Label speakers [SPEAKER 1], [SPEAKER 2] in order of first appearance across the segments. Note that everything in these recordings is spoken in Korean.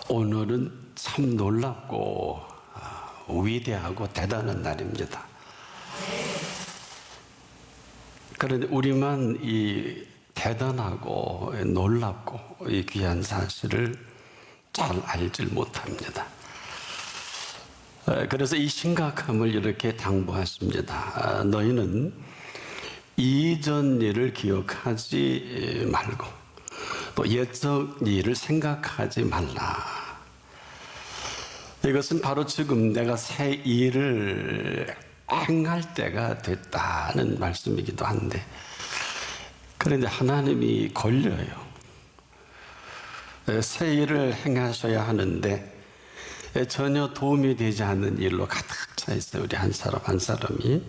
[SPEAKER 1] 오늘은 참 놀랍고 위대하고 대단한 날입니다. 그런데 우리만 이 대단하고 놀랍고 이 귀한 사실을 잘 알질 못합니다. 그래서 이 심각함을 이렇게 당부하십니다. 너희는 이전 일을 기억하지 말고 또 옛적 일을 생각하지 말라. 이것은 바로 지금 내가 새 일을 행할 때가 됐다는 말씀이기도 한데, 그런데 하나님이 걸려요. 새 일을 행하셔야 하는데 전혀 도움이 되지 않는 일로 가득 차 있어요. 우리 한 사람 한 사람이.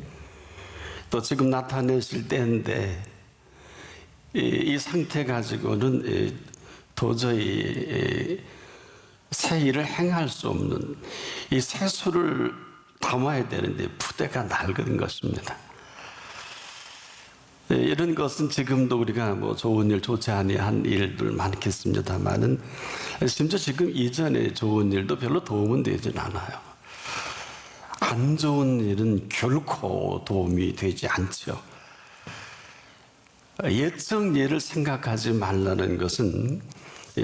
[SPEAKER 1] 또 지금 나타내실 때인데 이 상태 가지고는 도저히 새 일을 행할 수 없는 이 새수를 담아야 되는데 부대가 낡은 것입니다. 이런 것은 지금도 우리가 뭐 좋은 일, 좋지 아니한 일들 많겠습니다만은 심지어 지금 이전에 좋은 일도 별로 도움은 되진 않아요. 안 좋은 일은 결코 도움이 되지 않죠. 옛적 일을 생각하지 말라는 것은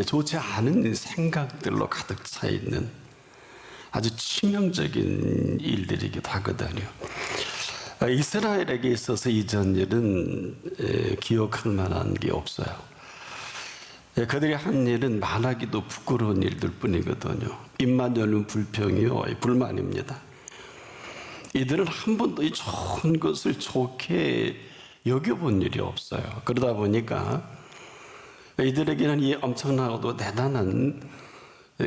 [SPEAKER 1] 좋지 않은 생각들로 가득 차 있는 아주 치명적인 일들이기도 하거든요. 이스라엘에게 있어서 이전 일은 기억할 만한 게 없어요. 그들이 한 일은 말하기도 부끄러운 일들 뿐이거든요. 입만 열면 불평이요, 불만입니다. 이들은 한 번도 이 좋은 것을 좋게 여겨본 일이 없어요. 그러다 보니까 이들에게는 이 엄청나고도 대단한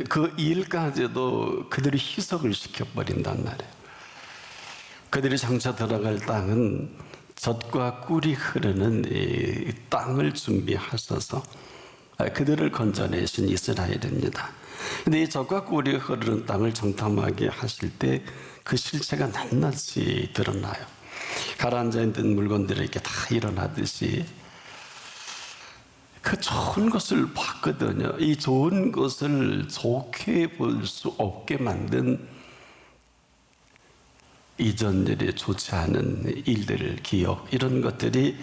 [SPEAKER 1] 그 일까지도 그들이 희석을 시켜버린단 말이에요. 그들이 장차 들어갈 땅은 젖과 꿀이 흐르는 이 땅을 준비하셔서 그들을 건져내신 이스라엘입니다. 근데 이 젖과 꿀이 흐르는 땅을 정탐하게 하실 때 그 실체가 낱낱이 드러나요. 가라앉아 있는 물건들이 이렇게 다 일어나듯이 그 좋은 것을 봤거든요. 이 좋은 것을 좋게 볼 수 없게 만든 이전 일에 좋지 않은 일들, 기억, 이런 것들이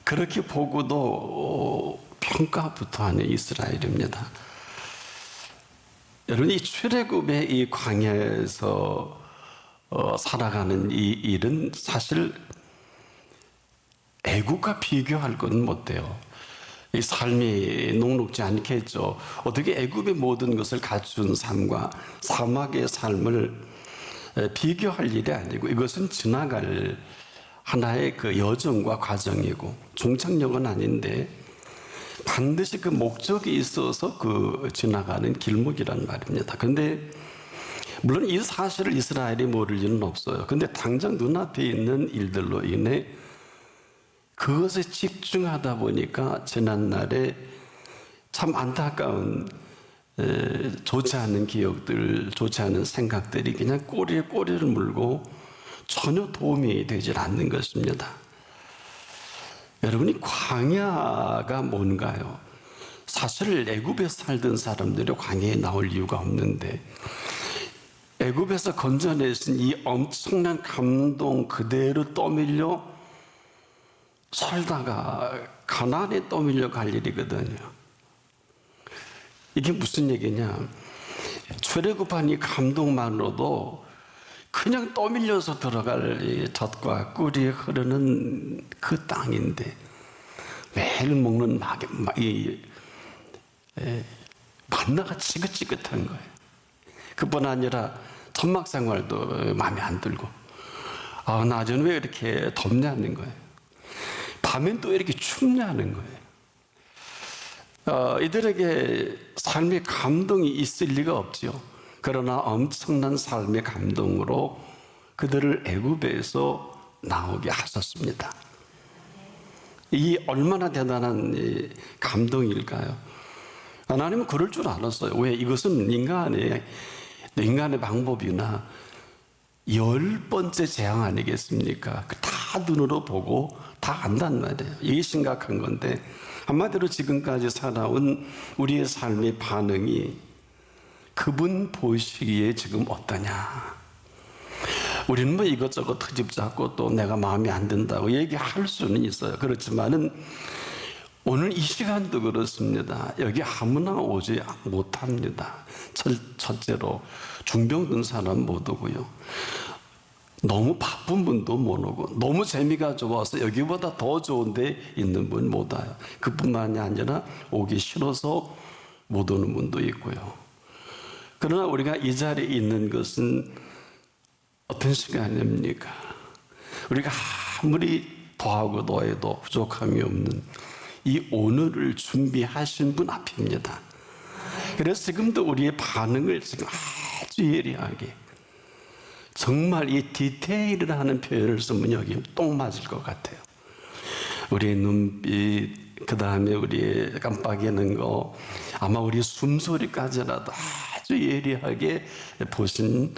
[SPEAKER 1] 그렇게 보고도 평가부터 하는 이스라엘입니다. 여러분, 이 출애굽의 이 광야에서 살아가는 이 일은 사실 애국과 비교할 건 못 돼요. 이 삶이 녹록지 않겠죠. 어떻게 애굽의 모든 것을 갖춘 삶과 사막의 삶을 비교할 일이 아니고, 이것은 지나갈 하나의 그 여정과 과정이고 종착역은 아닌데 반드시 그 목적이 있어서 그 지나가는 길목이란 말입니다. 그런데 물론 이 사실을 이스라엘이 모를 일은 없어요. 그런데 당장 눈앞에 있는 일들로 인해 그것에 집중하다 보니까 지난날에 참 안타까운 좋지 않은 기억들, 좋지 않은 생각들이 그냥 꼬리에 꼬리를 물고 전혀 도움이 되질 않는 것입니다. 여러분이 광야가 뭔가요? 사실 애굽에 살던 사람들이 광야에 나올 이유가 없는데 애굽에서 건져내신 이 엄청난 감동 그대로 떠밀려 살다가 가나안에 떠밀려 갈 일이거든요. 이게 무슨 얘기냐? 출애굽한 이 감동만으로도 그냥 떠밀려서 들어갈 젖과 꿀이 흐르는 그 땅인데 매일 먹는 만나가 지긋지긋한 거예요. 그뿐 아니라 천막 생활도 마음에 안 들고, 낮에는 왜 이렇게 덥냐는 거예요. 밤엔 또 이렇게 춥냐는 거예요. 이들에게 삶의 감동이 있을 리가 없죠. 그러나 엄청난 삶의 감동으로 그들을 애굽에서 나오게 하셨습니다. 이 얼마나 대단한 감동일까요? 하나님은 그럴 줄 알았어요. 왜? 이것은 인간의 방법이나 10번째 재앙 아니겠습니까? 다 눈으로 보고 다 안단 말이에요. 이게 심각한 건데, 한마디로 지금까지 살아온 우리의 삶의 반응이 그분 보시기에 지금 어떠냐? 우리는 뭐 이것저것 트집 잡고 또 내가 마음에 안 든다고 얘기할 수는 있어요. 그렇지만은 오늘 이 시간도 그렇습니다. 여기 아무나 오지 못합니다. 첫째로 중병든 사람 못 오고요. 너무 바쁜 분도 못 오고, 너무 재미가 좋아서 여기보다 더 좋은 데 있는 분 못 와요. 그뿐만이 아니라 오기 싫어서 못 오는 분도 있고요. 그러나 우리가 이 자리에 있는 것은 어떤 시간입니까? 우리가 아무리 더하고 더해도 부족함이 없는 이 오늘을 준비하신 분 앞입니다. 그래서 지금도 우리의 반응을 지금 아주 예리하게, 정말 이 디테일이라는 표현을 쓰면 여기 똥 맞을 것 같아요. 우리의 눈빛, 그 다음에 우리의 깜빡이는 거, 아마 우리 숨소리까지라도 아주 예리하게 보신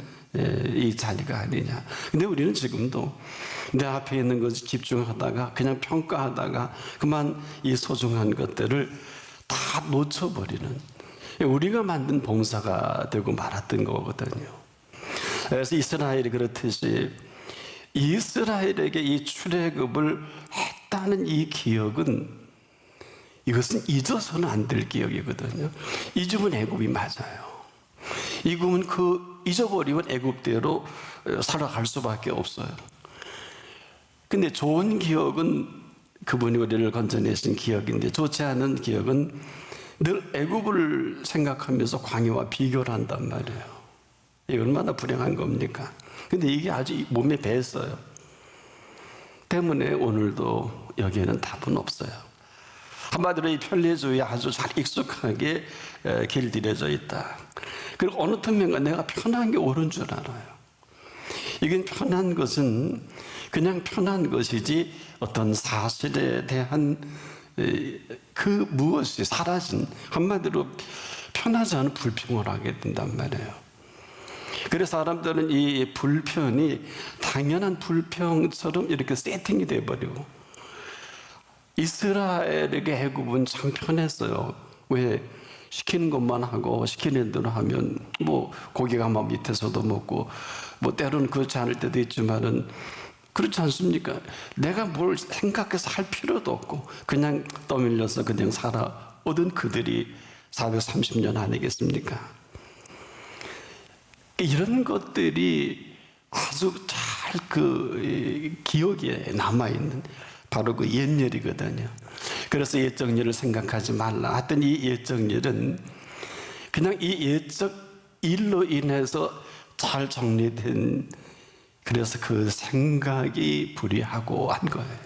[SPEAKER 1] 이 자리가 아니냐. 근데 우리는 지금도 내 앞에 있는 것에 집중하다가 그냥 평가하다가 그만 이 소중한 것들을 다 놓쳐버리는, 우리가 만든 봉사가 되고 말았던 거거든요. 그래서 이스라엘이 그렇듯이 이스라엘에게 이 출애굽을 했다는 이 기억은, 이것은 잊어서는 안 될 기억이거든요. 잊으면 애굽이 맞아요. 잊으면 그 잊어버리면 애굽대로 살아갈 수밖에 없어요. 근데 좋은 기억은 그분이 우리를 건져내신 기억인데, 좋지 않은 기억은 늘 애굽을 생각하면서 광야와 비교를 한단 말이에요. 이게 얼마나 불행한 겁니까? 근데 이게 아주 몸에 배었어요. 때문에 오늘도 여기에는 답은 없어요. 한마디로 이 편리주의에 아주 잘 익숙하게 길들여져 있다. 그리고 어느 틈엔가 내가 편한 게 옳은 줄 알아요. 이건 편한 것은 그냥 편한 것이지 어떤 사실에 대한 그 무엇이 사라진, 한마디로 편하지 않은 불평을 하게 된단 말이에요. 그래서 사람들은 이 불평이 당연한 불평처럼 이렇게 세팅이 돼버리고, 이스라엘에게 애굽은 참 편했어요. 왜? 시키는 것만 하고 시키는 대로 하면 뭐 고기가 막 밑에서도 먹고, 뭐 때로는 그렇지 않을 때도 있지만은, 그렇지 않습니까? 내가 뭘 생각해서 할 필요도 없고 그냥 떠밀려서 그냥 살아오던 그들이 430년 아니겠습니까? 이런 것들이 아주 잘 그 기억에 남아있는 바로 그 옛일이거든요. 그래서 옛적 일을 생각하지 말라. 하여튼 이 옛적 일은 그냥 이 옛적 일로 인해서 잘 정리된, 그래서 그 생각이 불의하고 한 거예요.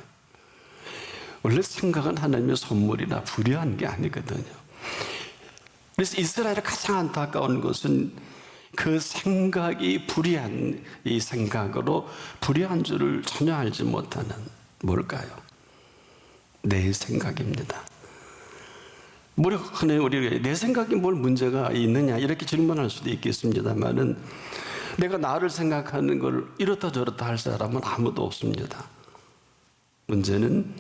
[SPEAKER 1] 원래 생각은 하나님의 선물이나 불의한 게 아니거든요. 그래서 이스라엘의 가장 안타까운 것은 그 생각이 불의한 이 생각으로 불의한 줄을 전혀 알지 못하는, 뭘까요? 내 생각입니다. 흔히 우리가 내 생각이 뭘 문제가 있느냐 이렇게 질문할 수도 있겠습니다만은, 내가 나를 생각하는 걸 이렇다 저렇다 할 사람은 아무도 없습니다. 문제는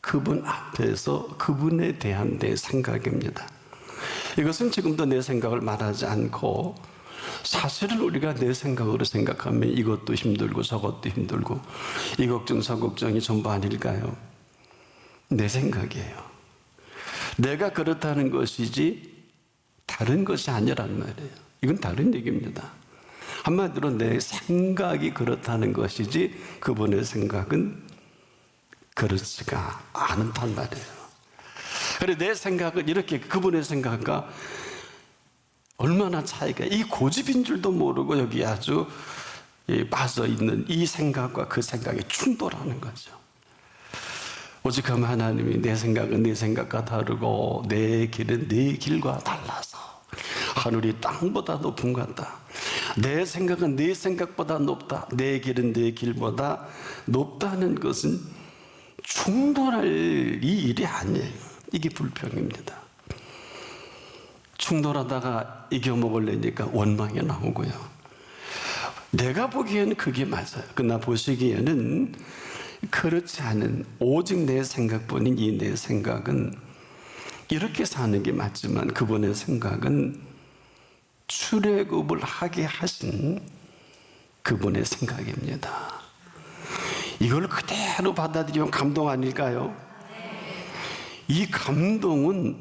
[SPEAKER 1] 그분 앞에서 그분에 대한 내 생각입니다. 이것은 지금도 내 생각을 말하지 않고, 사실은 우리가 내 생각으로 생각하면 이것도 힘들고 저것도 힘들고 이 걱정 저 걱정이 전부 아닐까요? 내 생각이에요. 내가 그렇다는 것이지 다른 것이 아니란 말이에요. 이건 다른 얘기입니다. 한마디로 내 생각이 그렇다는 것이지 그분의 생각은 그렇지가 않단 말이에요. 그래, 내 생각은 이렇게 그분의 생각과 얼마나 차이가, 이 고집인 줄도 모르고 여기 아주 빠져 있는 이 생각과 그 생각이 충돌하는 거죠. 오직 하나님이 내 생각은 내 생각과 다르고 내 길은 내 길과 달라서 하늘이 땅보다 높은 것 같다. 내 생각은 내 생각보다 높다. 내 길은 내 길보다 높다는 것은 충돌할 이 일이 아니에요. 이게 불평입니다. 충돌하다가 이겨먹으려니까 원망이 나오고요. 내가 보기에는 그게 맞아요. 그러나 보시기에는 그렇지 않은, 오직 내 생각뿐인 이 내 생각은 이렇게 사는 게 맞지만 그분의 생각은 출애굽을 하게 하신 그분의 생각입니다. 이걸 그대로 받아들이면 감동 아닐까요? 이 감동이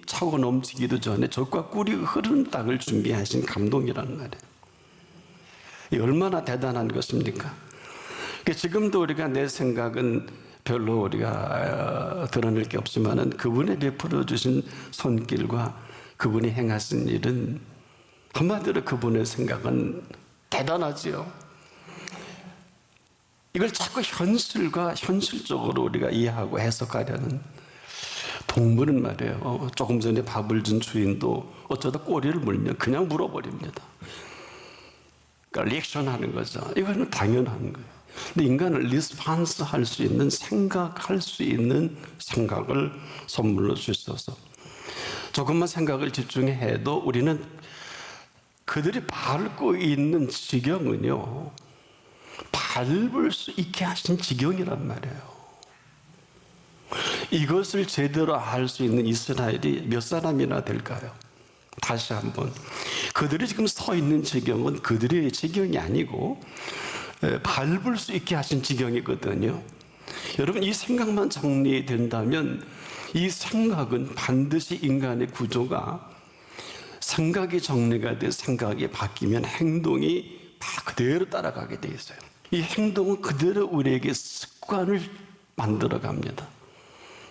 [SPEAKER 1] 차고 넘치기도 전에 젖과 꿀이 흐르는 땅을 준비하신 감동이라는 말이에요. 이 얼마나 대단한 것입니까? 지금도 우리가 내 생각은 별로 우리가 드러낼 게 없지만은 그분의 베풀어 주신 손길과 그분이 행하신 일은 한마디로 그분의 생각은 대단하지요. 이걸 자꾸 현실적으로 우리가 이해하고 해석하려는 동물은 말이에요. 조금 전에 밥을 준 주인도 어쩌다 꼬리를 물면 그냥 물어버립니다. 그러니까 리액션하는 거죠. 이거는 당연한 거예요. 근데 인간은 리스판스 할 수 있는, 생각할 수 있는 생각을 선물로 주셔서 조금만 생각을 집중해도 우리는 그들이 밟고 있는 지경은요, 밟을 수 있게 하신 지경이란 말이에요. 이것을 제대로 알 수 있는 이스라엘이 몇 사람이나 될까요? 다시 한번, 그들이 지금 서 있는 지경은 그들의 지경이 아니고 밟을 수 있게 하신 지경이거든요. 여러분, 이 생각만 정리된다면 이 생각은 반드시 인간의 구조가 생각이 정리가 돼 생각이 바뀌면 행동이 다 그대로 따라가게 돼 있어요. 이 행동은 그대로 우리에게 습관을 만들어 갑니다.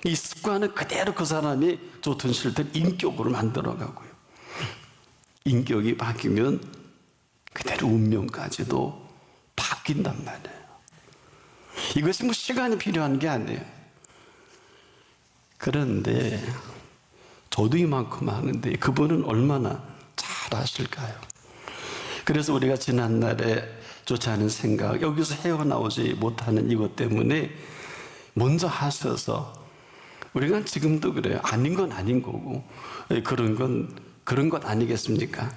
[SPEAKER 1] 이 습관은 그대로 그 사람이 좋든 싫든 인격으로 만들어 가고요. 인격이 바뀌면 그대로 운명까지도 바뀐단 말이에요. 이것이 시간이 필요한 게 아니에요. 그런데 저도 이만큼 하는데 그분은 얼마나 잘 아실까요? 그래서 우리가 지난날에 좋지 않은 생각, 여기서 헤어나오지 못하는 이것 때문에 먼저 하셔서, 우리가 지금도 그래요. 아닌 건 아닌 거고 그런 것 아니겠습니까?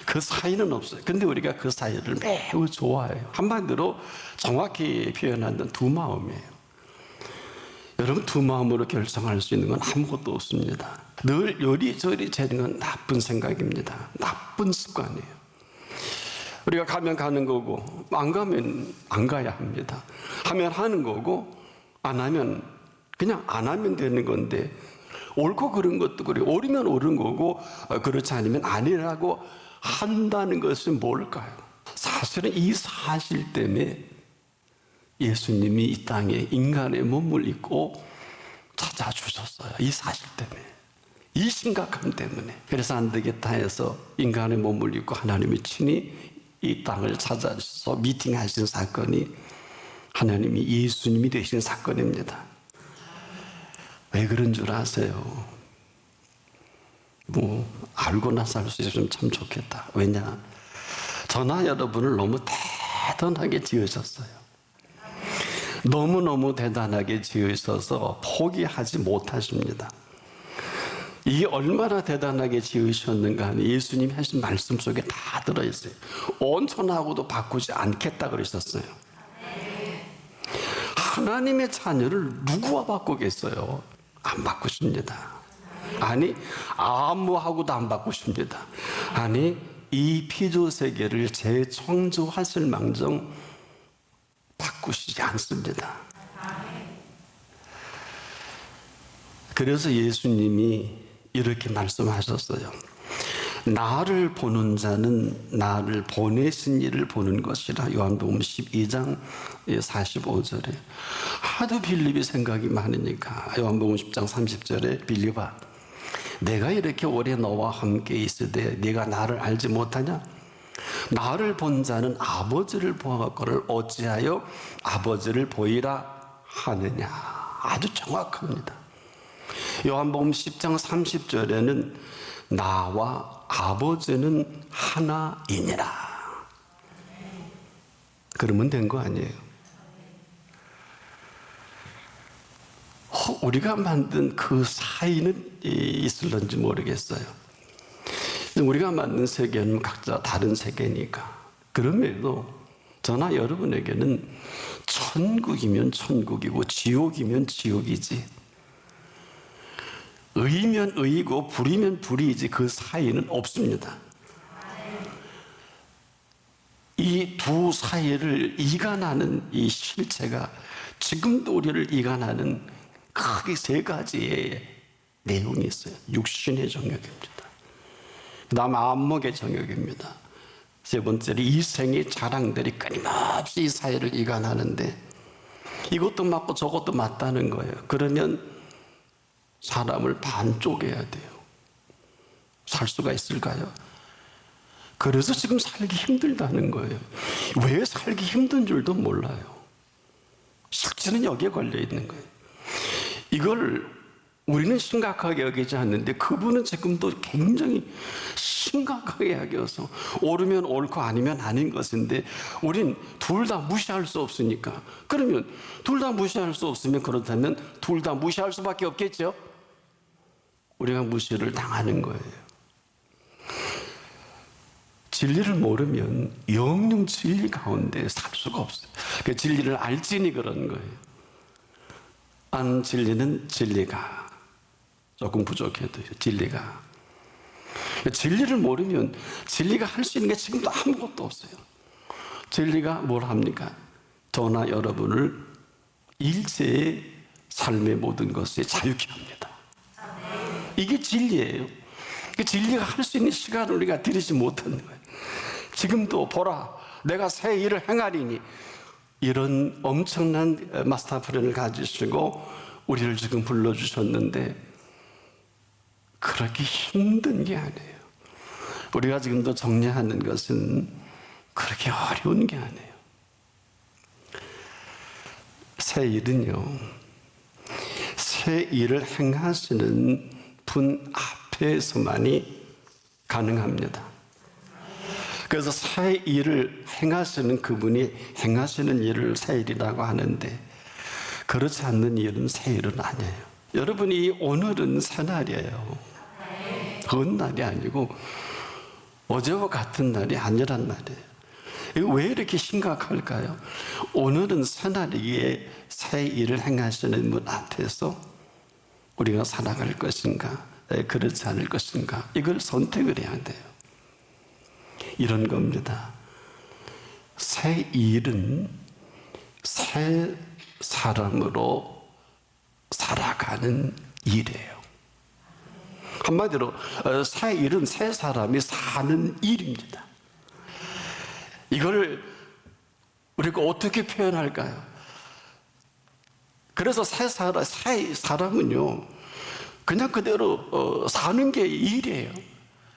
[SPEAKER 1] 그 사이는 없어요. 근데 우리가 그 사이를 매우 좋아해요. 한마디로 정확히 표현하는 두 마음이에요. 여러분, 두 마음으로 결정할 수 있는 건 아무것도 없습니다. 늘 요리조리 재는 건 나쁜 생각입니다. 나쁜 습관이에요. 우리가 가면 가는 거고 안 가면 안 가야 합니다. 하면 하는 거고 안 하면 그냥 안 하면 되는 건데, 옳고 그른 것도 그래요. 옳으면 옳은 거고 그렇지 않으면 아니라고 한다는 것은 뭘까요? 사실은 이 사실 때문에 예수님이 이 땅에 인간의 몸을 입고 찾아주셨어요. 이 사실 때문에, 이 심각함 때문에. 그래서 안 되겠다 해서 인간의 몸을 입고 하나님이 친히 이 땅을 찾아주셔서 미팅하신 사건이 하나님이 예수님이 되신 사건입니다. 왜 그런 줄 아세요? 알고 나서 알 수 있으면 참 좋겠다. 왜냐? 저나 여러분을 너무 대단하게 지으셨어요. 너무너무 대단하게 지으셔서 포기하지 못하십니다. 이게 얼마나 대단하게 지으셨는가 하는 예수님이 하신 말씀 속에 다 들어있어요. 온 천하고도 바꾸지 않겠다 그러셨어요. 하나님의 자녀를 누구와 바꾸겠어요? 안 바꾸십니다. 아니, 아무하고도 안 바꾸십니다. 아니, 이 피조세계를 재창조하실 망정 바꾸시지 않습니다. 그래서 예수님이 이렇게 말씀하셨어요. 나를 보는 자는 나를 보내신 이를 보는 것이라. 요한복음 12장 45절에. 하도 빌립이 생각이 많으니까 요한복음 10장 30절에 빌립아, 내가 이렇게 오래 너와 함께 있으되 네가 나를 알지 못하냐? 나를 본 자는 아버지를 보았거늘 어찌하여 아버지를 보이라 하느냐. 아주 정확합니다. 요한복음 10장 30절에는 나와 아버지는 하나이니라. 그러면 된 거 아니에요? 우리가 만든 그 사이는 있을런지 모르겠어요. 우리가 만든 세계는 각자 다른 세계니까. 그럼에도 저나 여러분에게는 천국이면 천국이고 지옥이면 지옥이지. 의면 의이고 불이면 불이지 그 사이는 없습니다. 이 두 사이를 이간하는 이 실체가 지금도 우리를 이간하는 크게 세 가지의 내용이 있어요. 육신의 정욕입니다. 그 다음 안목의 정욕입니다. 세 번째로 이생의 자랑들이 끊임없이 이 사이를 이간하는데 이것도 맞고 저것도 맞다는 거예요. 그러면 사람을 반쪽해야 돼요. 살 수가 있을까요? 그래서 지금 살기 힘들다는 거예요. 왜 살기 힘든 줄도 몰라요. 실제는 여기에 걸려 있는 거예요. 이걸 우리는 심각하게 여기지 않는데 그분은 지금도 굉장히 심각하게 여겨서 옳으면 옳고 아니면 아닌 것인데 우린 둘 다 무시할 수 없으니까 그러면 둘 다 무시할 수 없으면 그렇다면 둘 다 무시할 수밖에 없겠죠. 우리가 무시를 당하는 거예요. 진리를 모르면 영영 진리 가운데 살 수가 없어요. 그 진리를 알지니 그런 거예요. 안 진리는 진리가 조금 부족해도 진리가 진리를 모르면 진리가 할 수 있는 게 지금도 아무것도 없어요. 진리가 뭘 합니까? 저나 여러분을 일체의 삶의 모든 것에 자유케 합니다. 이게 진리예요. 그 진리가 할 수 있는 시간을 우리가 들이지 못하는 거예요. 지금도 보라 내가 새 일을 행하리니 이런 엄청난 마스터 플랜을 가지시고 우리를 지금 불러주셨는데 그렇게 힘든 게 아니에요. 우리가 지금도 정리하는 것은 그렇게 어려운 게 아니에요. 새 일은요, 새 일을 행하시는 분 앞에서만이 가능합니다. 그래서 새 일을 행하시는 그분이 행하시는 일을 새 일이라고 하는데 그렇지 않는 일은 새 일은 아니에요. 여러분이 오늘은 새 날이에요. 헌 날이 아니고 어제와 같은 날이 아니란 말이에요. 이거 왜 이렇게 심각할까요? 오늘은 새 날이기에 새 일을 행하시는 분 앞에서 우리가 살아갈 것인가 그렇지 않을 것인가 이걸 선택을 해야 돼요. 이런 겁니다. 새 일은 새 사람으로 살아가는 일이에요. 한마디로 새 일은 새 사람이 사는 일입니다. 이걸 우리가 어떻게 표현할까요? 그래서 새 사람은요 그냥 그대로 사는 게 일이에요.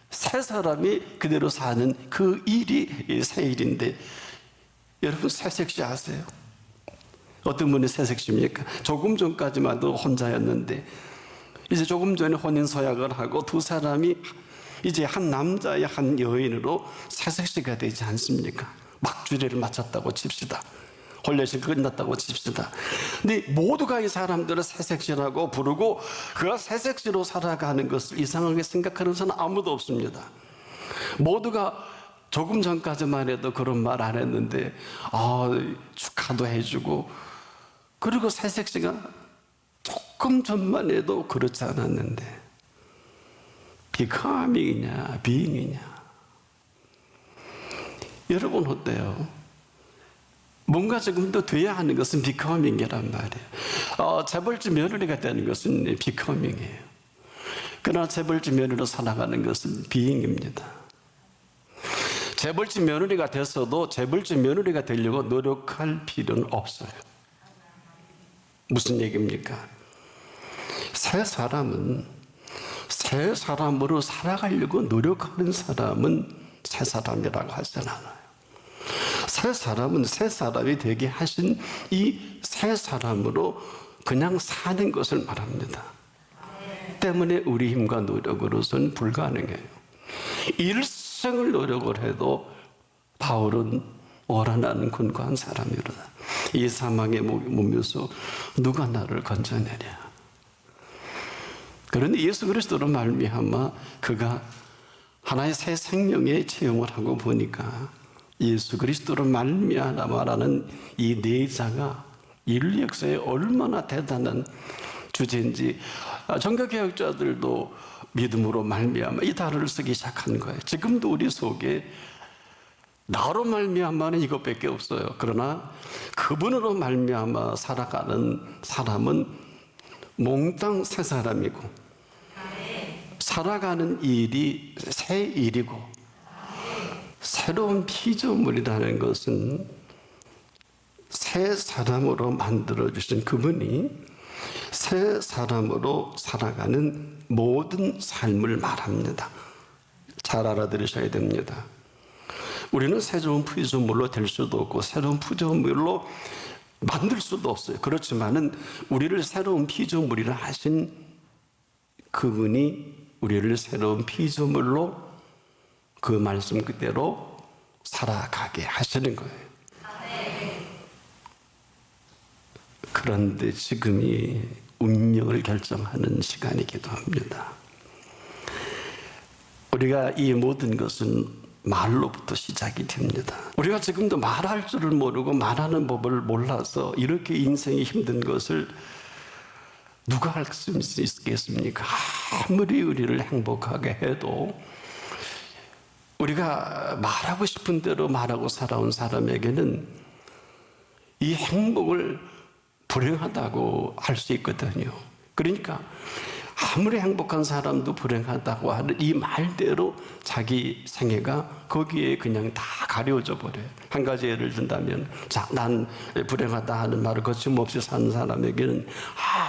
[SPEAKER 1] 새 사람이 그대로 사는 그 일이 새 일인데 여러분 새색시 아세요? 어떤 분이 새색시입니까? 조금 전까지만 해도 혼자였는데 이제 조금 전에 혼인 서약을 하고 두 사람이 이제 한 남자의 한 여인으로 새색시가 되지 않습니까? 막주례를 마쳤다고 칩시다. 혼례식 끝났다고 칩시다. 근데 모두가 이 사람들을 새색시라고 부르고 그가 새색시로 살아가는 것을 이상하게 생각하는 사람은 아무도 없습니다. 모두가 조금 전까지만 해도 그런 말 안 했는데 축하도 해주고 그리고 새색시가 조금 전만 해도 그렇지 않았는데 비커밍이냐 비잉이냐 여러분 어때요? 뭔가 지금도 돼야 하는 것은 비커밍이란 말이에요. 재벌집 며느리가 되는 것은 비커밍이에요. 그러나 재벌집 며느리로 살아가는 것은 비잉입니다. 재벌집 며느리가 됐어도 재벌집 며느리가 되려고 노력할 필요는 없어요. 무슨 얘기입니까? 새 사람은 새 사람으로 살아가려고 노력하는 사람은 새 사람이라고 하지 않아요. 새 사람은 새 사람이 되게 하신 이 새 사람으로 그냥 사는 것을 말합니다. 때문에 우리 힘과 노력으로서는 불가능해요. 일생을 노력을 해도 바울은 오라나는 곤고한 사람이로다. 이 사망의 몸에서 누가 나를 건져내랴. 그런데 예수 그리스도로 말미암아 그가 하나의 새 생명의 체험을 하고 보니까 예수 그리스도로 말미암아라는 이 내자가 인류 역사에 얼마나 대단한 주제인지 종교개혁자들도 믿음으로 말미암아 이 단어를 쓰기 시작한 거예요. 지금도 우리 속에 나로 말미암아는 이것밖에 없어요. 그러나 그분으로 말미암아 살아가는 사람은 몽땅 새 사람이고 살아가는 일이 새 일이고 새로운 피조물이라는 것은 새 사람으로 만들어주신 그분이 새 사람으로 살아가는 모든 삶을 말합니다. 잘 알아들으셔야 됩니다. 우리는 새로운 피조물로 될 수도 없고 새로운 피조물로 만들 수도 없어요. 그렇지만은 우리를 새로운 피조물이라 하신 그분이 우리를 새로운 피조물로 그 말씀 그대로 살아가게 하시는 거예요. 그런데 지금이 운명을 결정하는 시간이기도 합니다. 우리가 이 모든 것은 말로부터 시작이 됩니다. 우리가 지금도 말할 줄을 모르고 말하는 법을 몰라서 이렇게 인생이 힘든 것을 누가 할 수 있겠습니까? 아무리 우리를 행복하게 해도 우리가 말하고 싶은 대로 말하고 살아온 사람에게는 이 행복을 불행하다고 할 수 있거든요. 그러니까 아무리 행복한 사람도 불행하다고 하는 이 말대로 자기 생애가 거기에 그냥 다 가려져 버려요. 한 가지 예를 든다면, 자, 난 불행하다 하는 말을 거침없이 사는 사람에게는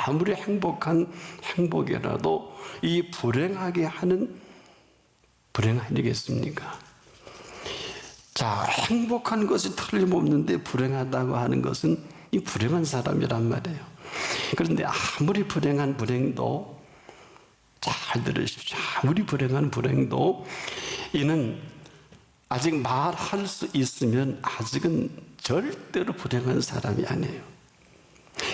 [SPEAKER 1] 아무리 행복한 행복이라도 이 불행하게 하는 불행 아니겠습니까? 자, 행복한 것이 틀림없는데 불행하다고 하는 것은 이 불행한 사람이란 말이에요. 그런데 아무리 불행한 불행도 잘 들으십시오. 아무리 불행한 불행도 이는 아직 말할 수 있으면 아직은 절대로 불행한 사람이 아니에요.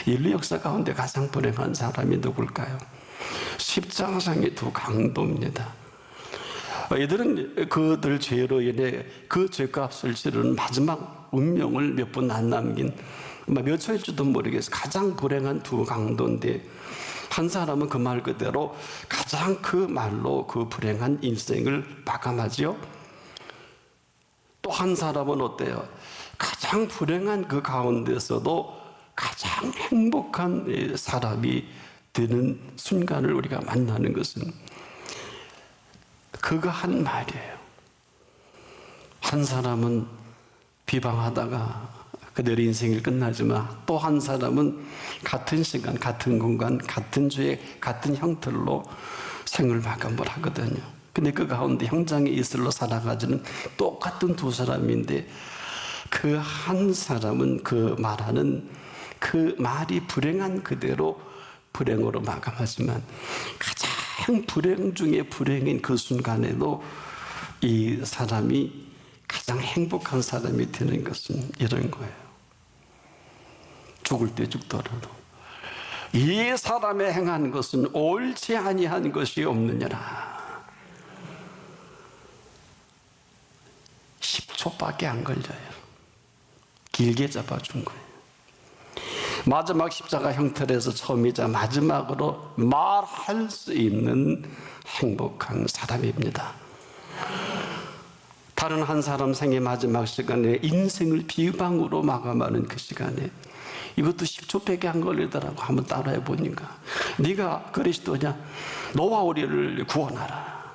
[SPEAKER 1] 인류 역사 가운데 가장 불행한 사람이 누굴까요? 십자가상의 두 강도입니다. 이들은 그들 죄로 인해 그 죄값을 치르는 마지막 운명을 몇 분 안 남긴 몇 초일지도 모르겠어요. 가장 불행한 두 강도인데 한 사람은 그 말 그대로 가장 그 말로 그 불행한 인생을 마감하지요. 또 한 사람은 어때요? 가장 불행한 그 가운데서도 가장 행복한 사람이 되는 순간을 우리가 만나는 것은 그가 한 말이에요. 한 사람은 비방하다가 그들의 인생이 끝나지만 또 한 사람은 같은 시간, 같은 공간, 같은 주에 같은 형틀로 생을 마감을 하거든요. 근데 그 가운데 형장의 이슬로 살아가지는 똑같은 두 사람인데 그 한 사람은 그 말하는 그 말이 불행한 그대로 불행으로 마감하지만 가장 불행 중에 불행인 그 순간에도 이 사람이 가장 행복한 사람이 되는 것은 이런 거예요. 죽을 때 죽더라도 이 사람의 행한 것은 옳지 아니한 것이 없느니라. 10초밖에 안 걸려요. 길게 잡아준 거예요. 마지막 십자가 형틀에서 처음이자 마지막으로 말할 수 있는 행복한 사람입니다. 다른 한 사람 생의 마지막 시간에 인생을 비방으로 마감하는 그 시간에 이것도 10초밖에 안 걸리더라고. 한번 따라해 보니까 네가 그리스도냐? 너와 우리를 구원하라.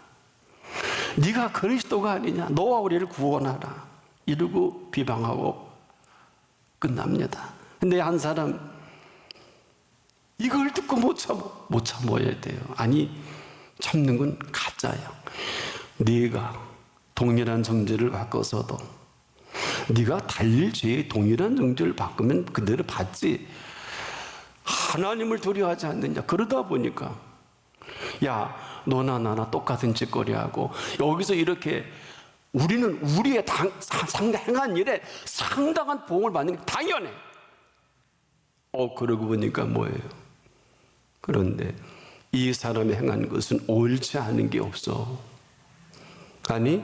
[SPEAKER 1] 네가 그리스도가 아니냐? 너와 우리를 구원하라. 이러고 비방하고 끝납니다. 근데 한 사람 이걸 듣고 못 참아야 돼요. 아니, 참는 건 가짜예요. 네가 동일한 정죄를 바꿔서도 네가 달릴 죄의 동일한 정죄를 바꾸면 그대로 받지. 하나님을 두려워하지 않느냐. 그러다 보니까 야, 너나 나나 똑같은 짓거리하고 여기서 이렇게 우리는 우리의 행한 일에 상당한 보응을 받는 게 당연해. 그러고 보니까 뭐예요? 그런데 이 사람이 행한 것은 옳지 않은 게 없어. 아니,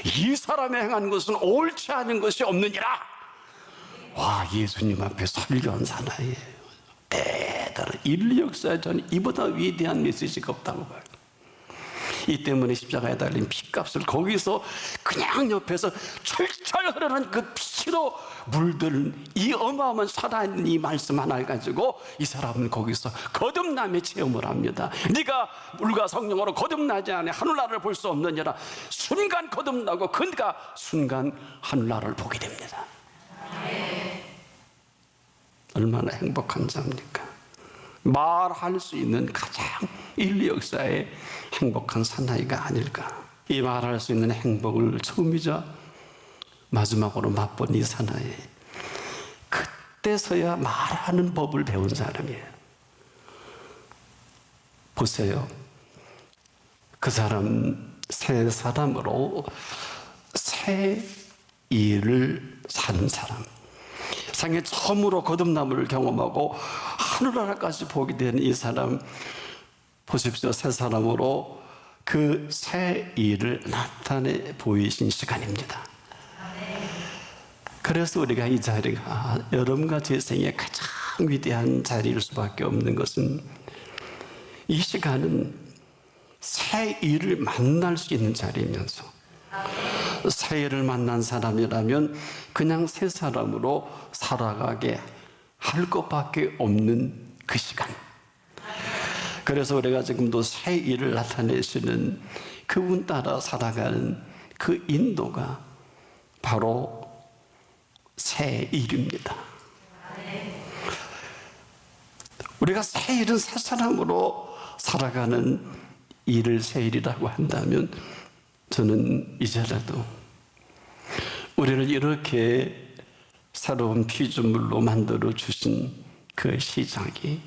[SPEAKER 1] 이 사람이 행한 것은 옳지 않은 것이 없느니라. 와, 예수님 앞에 설교한 사나이예요. 대단한 인류 역사에 저는 이보다 위대한 메시지가 없다고 봐요. 이 때문에 십자가에 달린 피값을 거기서 그냥 옆에서 철철 흐르는 그 피로 물든 이 어마어마한 살아있는 이 말씀 하나를 가지고 이 사람은 거기서 거듭남의 체험을 합니다. 네가 물과 성령으로 거듭나지 않아 하늘나라를 볼 수 없느니라. 순간 거듭나고 그가 순간 하늘나라를 보게 됩니다. 얼마나 행복한 자입니까? 말할 수 있는 가장 인류 역사의 행복한 사나이가 아닐까. 이 말할 수 있는 행복을 처음이자 마지막으로 맛본 이 사나이, 그때서야 말하는 법을 배운 사람이에요. 보세요. 그 사람 새 사람으로 새 일을 사는 사람, 생애 처음으로 거듭남을 경험하고 하늘나라까지 보게 된 이 사람, 보십시오. 새 사람으로 그 새 일을 나타내 보이신 시간입니다. 그래서 우리가 이 자리가 여러분과 제 생에 가장 위대한 자리일 수밖에 없는 것은, 이 시간은 새 일을 만날 수 있는 자리이면서, 새 일을 만난 사람이라면 그냥 새 사람으로 살아가게 할 것밖에 없는 그 시간. 그래서 우리가 지금도 새 일을 나타내시는 그분 따라 살아가는 그 인도가 바로 새 일입니다. 우리가 새 일은 새 사람으로 살아가는 일을 새 일이라고 한다면, 저는 이제라도 우리를 이렇게 새로운 피조물로 만들어 주신 그 시작이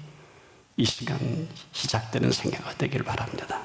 [SPEAKER 1] 이 시간 시작되는 생애가 되길 바랍니다.